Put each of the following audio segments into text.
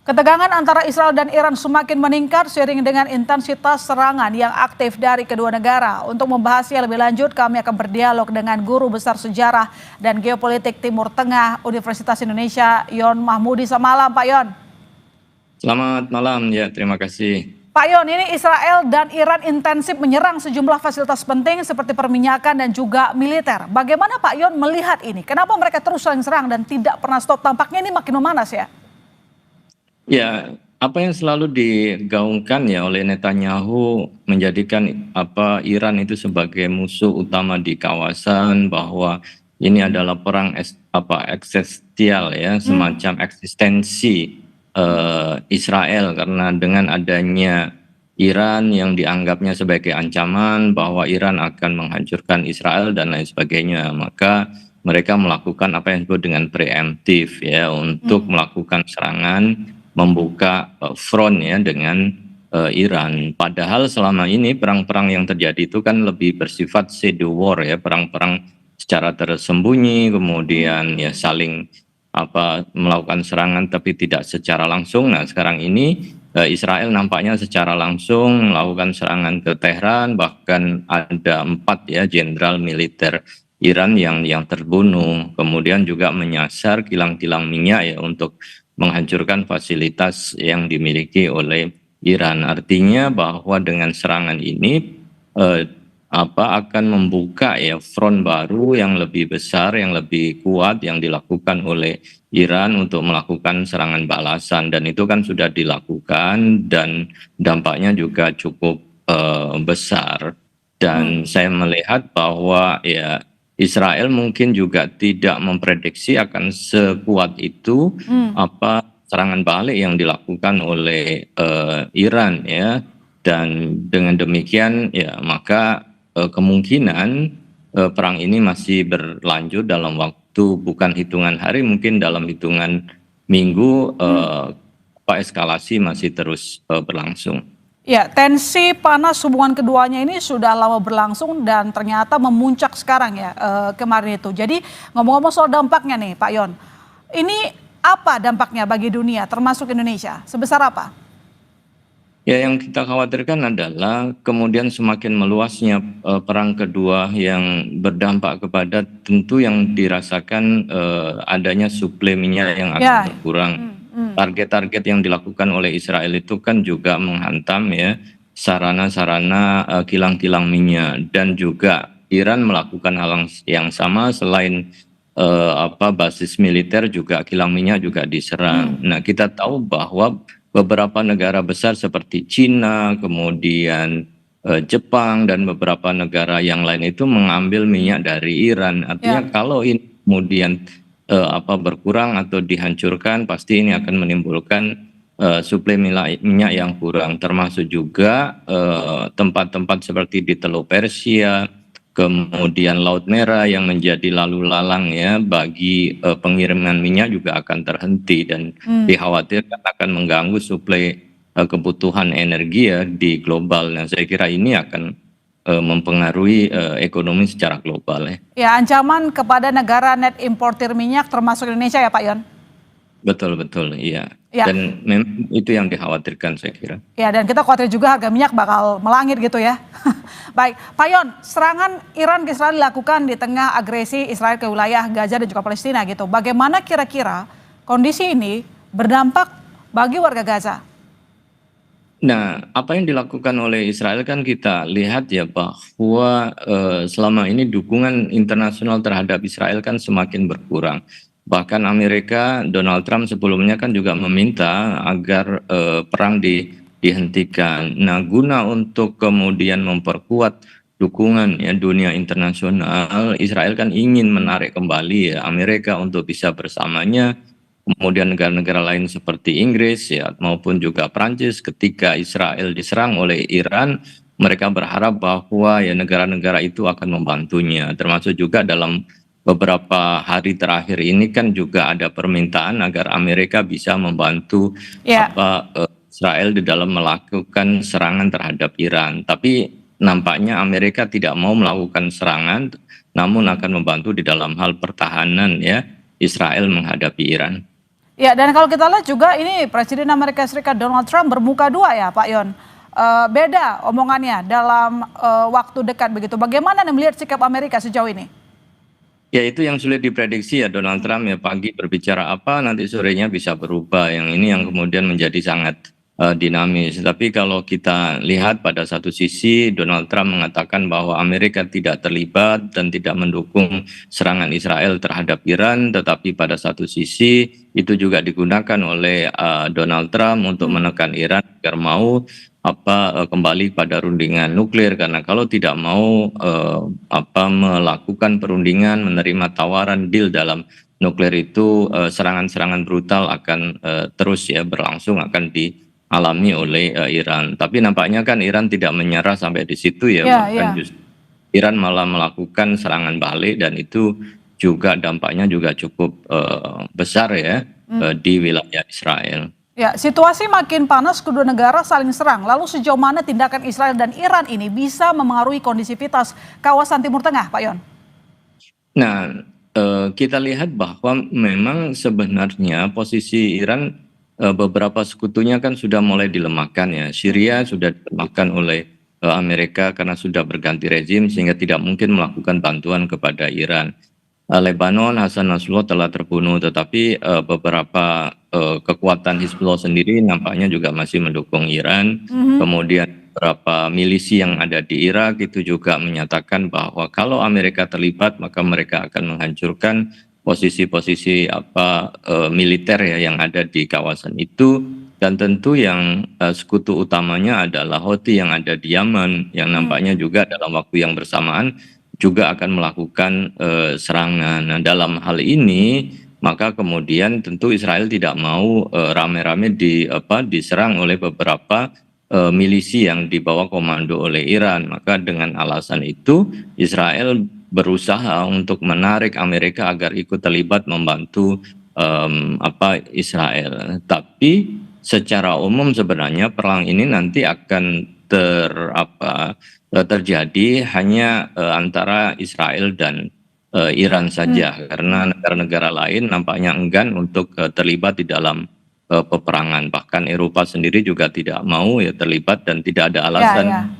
Ketegangan antara Israel dan Iran semakin meningkat seiring dengan intensitas serangan yang aktif dari kedua negara. Untuk membahasnya lebih lanjut, kami akan berdialog dengan Guru Besar Sejarah dan Geopolitik Timur Tengah Universitas Indonesia, Yon Mahmudi. Selamat malam, Pak Yon. Selamat malam, ya terima kasih. Pak Yon, ini Israel dan Iran intensif menyerang sejumlah fasilitas penting seperti perminyakan dan juga militer. Bagaimana Pak Yon melihat ini? Kenapa mereka terus saling serang dan tidak pernah stop? Tampaknya ini makin memanas ya? Ya, apa yang selalu digaungkan ya oleh Netanyahu menjadikan Iran itu sebagai musuh utama di kawasan, bahwa ini adalah perang eksistensial ya, semacam eksistensi Israel, karena dengan adanya Iran yang dianggapnya sebagai ancaman bahwa Iran akan menghancurkan Israel dan lain sebagainya, maka mereka melakukan apa yang disebut dengan preemptif ya, untuk melakukan serangan, membuka front ya dengan Iran. Padahal selama ini perang-perang yang terjadi itu kan lebih bersifat shadow war ya, perang-perang secara tersembunyi, kemudian ya saling melakukan serangan tapi tidak secara langsung. Nah, sekarang ini Israel nampaknya secara langsung melakukan serangan ke Tehran, bahkan ada 4 ya jenderal militer Iran yang terbunuh, kemudian juga menyasar kilang-kilang minyak ya untuk menghancurkan fasilitas yang dimiliki oleh Iran. Artinya bahwa dengan serangan ini akan membuka ya front baru yang lebih besar, yang lebih kuat yang dilakukan oleh Iran untuk melakukan serangan balasan, dan itu kan sudah dilakukan dan dampaknya juga cukup besar. Dan saya melihat bahwa ya Israel mungkin juga tidak memprediksi akan sekuat itu serangan balik yang dilakukan oleh Iran ya, dan dengan demikian ya maka kemungkinan perang ini masih berlanjut dalam waktu bukan hitungan hari, mungkin dalam hitungan minggu. Eskalasi masih terus berlangsung. Ya, tensi panas hubungan keduanya ini sudah lama berlangsung dan ternyata memuncak sekarang ya kemarin itu. Jadi ngomong-ngomong soal dampaknya nih Pak Yon, ini apa dampaknya bagi dunia termasuk Indonesia? Sebesar apa? Ya, yang kita khawatirkan adalah kemudian semakin meluasnya perang kedua yang berdampak kepada tentu yang dirasakan adanya suplai minyak yang akan berkurang. Target-target yang dilakukan oleh Israel itu kan juga menghantam ya sarana-sarana kilang-kilang minyak, dan juga Iran melakukan hal yang sama, selain basis militer juga kilang minyak juga diserang. Nah, kita tahu bahwa beberapa negara besar seperti Cina, kemudian Jepang dan beberapa negara yang lain itu mengambil minyak dari Iran. Artinya kalau ini kemudian berkurang atau dihancurkan, pasti ini akan menimbulkan suplai minyak yang kurang, termasuk juga tempat-tempat seperti di Teluk Persia, kemudian Laut Merah yang menjadi lalu lalang ya bagi pengiriman minyak juga akan terhenti, dan dikhawatirkan akan mengganggu suplai kebutuhan energi ya di global. Nah, saya kira ini akan mempengaruhi ekonomi secara global ya. Ya, ancaman kepada negara net importir minyak termasuk Indonesia ya Pak Yon? Betul, iya. Dan memang itu yang dikhawatirkan saya kira. Ya, dan kita khawatir juga harga minyak bakal melangit gitu ya. Baik, Pak Yon, serangan Iran ke Israel dilakukan di tengah agresi Israel ke wilayah Gaza dan juga Palestina gitu. Bagaimana kira-kira kondisi ini berdampak bagi warga Gaza? Nah, apa yang dilakukan oleh Israel kan kita lihat ya bahwa selama ini dukungan internasional terhadap Israel kan semakin berkurang. Bahkan Amerika, Donald Trump sebelumnya kan juga meminta agar perang dihentikan. Nah, guna untuk kemudian memperkuat dukungan ya dunia internasional, Israel kan ingin menarik kembali ya Amerika untuk bisa bersamanya. Kemudian negara-negara lain seperti Inggris ya maupun juga Prancis, ketika Israel diserang oleh Iran, mereka berharap bahwa ya negara-negara itu akan membantunya. Termasuk juga dalam beberapa hari terakhir ini kan juga ada permintaan agar Amerika bisa membantu Israel di dalam melakukan serangan terhadap Iran. Tapi nampaknya Amerika tidak mau melakukan serangan, namun akan membantu di dalam hal pertahanan ya Israel menghadapi Iran. Ya, dan kalau kita lihat juga ini Presiden Amerika Serikat Donald Trump bermuka dua ya Pak Yon. Beda omongannya dalam waktu dekat begitu. Bagaimana Anda melihat sikap Amerika sejauh ini? Ya itu yang sulit diprediksi ya, Donald Trump ya pagi berbicara apa nanti sorenya bisa berubah. Yang ini yang kemudian menjadi sangat dinamis. Tapi kalau kita lihat pada satu sisi Donald Trump mengatakan bahwa Amerika tidak terlibat dan tidak mendukung serangan Israel terhadap Iran, tetapi pada satu sisi itu juga digunakan oleh Donald Trump untuk menekan Iran agar mau kembali pada rundingan nuklir, karena kalau tidak mau melakukan perundingan, menerima tawaran deal dalam nuklir itu, serangan-serangan brutal akan terus ya berlangsung, akan dialami oleh Iran. Tapi nampaknya kan Iran tidak menyerah sampai di situ ya, bahkan justru Iran malah melakukan serangan balik, dan itu juga dampaknya juga cukup besar ya di wilayah Israel. Ya, situasi makin panas, kedua negara saling serang. Lalu sejauh mana tindakan Israel dan Iran ini bisa memengaruhi kondisivitas kawasan Timur Tengah, Pak Yon? Nah, kita lihat bahwa memang sebenarnya posisi Iran, beberapa sekutunya kan sudah mulai dilemahkan ya. Syria sudah dilemahkan oleh Amerika karena sudah berganti rezim sehingga tidak mungkin melakukan bantuan kepada Iran. Lebanon, Hasan Nasrullah telah terbunuh, tetapi beberapa kekuatan Hizbullah sendiri nampaknya juga masih mendukung Iran. Kemudian beberapa milisi yang ada di Irak itu juga menyatakan bahwa kalau Amerika terlibat maka mereka akan menghancurkan posisi-posisi militer ya yang ada di kawasan itu. Dan tentu yang sekutu utamanya adalah Houthi yang ada di Yaman, yang nampaknya juga dalam waktu yang bersamaan juga akan melakukan serangan. Nah, dalam hal ini maka kemudian tentu Israel tidak mau rame-rame diserang oleh beberapa milisi yang dibawa komando oleh Iran. Maka dengan alasan itu Israel berusaha untuk menarik Amerika agar ikut terlibat membantu Israel. Tapi secara umum sebenarnya perang ini nanti akan terjadi hanya antara Israel dan Iran saja, karena negara-negara lain nampaknya enggan untuk terlibat di dalam peperangan. Bahkan Eropa sendiri juga tidak mau ya terlibat dan tidak ada alasan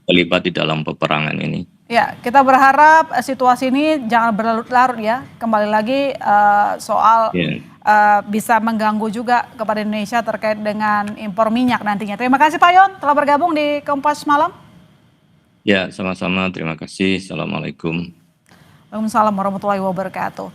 terlibat di dalam peperangan ini. Ya, kita berharap situasi ini jangan berlarut-larut ya. Kembali lagi soal bisa mengganggu juga kepada Indonesia terkait dengan impor minyak nantinya. Terima kasih Pak Yon telah bergabung di Kompas Malam. Ya, sama-sama. Terima kasih. Assalamualaikum. Waalaikumsalam warahmatullahi wabarakatuh.